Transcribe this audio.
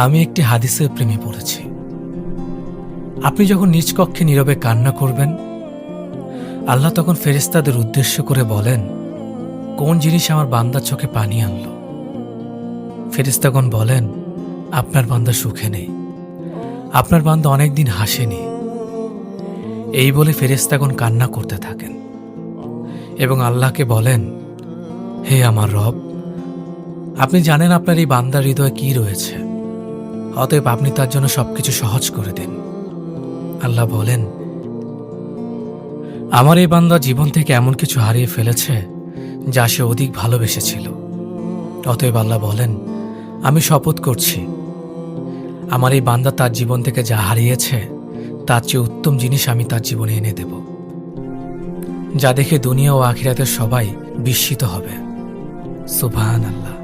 আমি একটি হাদিসের প্রেমে পড়েছি। আপনি যখন নিজ কক্ষে নীরবে কান্না করবেন, আল্লাহ তখন ফেরেশতাদের উদ্দেশ্য করে বলেন, কোন জিনিস আমার বান্দার চোখে পানি আনলো? ফেরেশতাগণ বলেন, আপনার বান্দা সুখে নেই, আপনার বান্দা অনেকদিন হাসেনি। এই বলে ফেরেশতাগণ কান্না করতে থাকেন এবং আল্লাহকে বলেন, হে আমার রব, আপনি জানেন আপনার এই বান্দার হৃদয়ে কি রয়েছে, অতএব আপনি তার জন্য সবকিছু সহজ করে দিন। আল্লাহ বলেন, আমার এই বান্দা জীবন থেকে এমন কিছু হারিয়ে ফেলেছে যা সে অধিক ভালোবেসেছিল। অতএব আল্লাহ বলেন, আমি শপথ করছি, আমার এই বান্দা তার জীবন থেকে যা হারিয়েছে তার চেয়ে উত্তম জিনিস আমি তার জীবনে এনে দেব, যা দেখে দুনিয়া ও আখিরাতের সবাই বিস্মিত হবে। সুবহানাল্লাহ।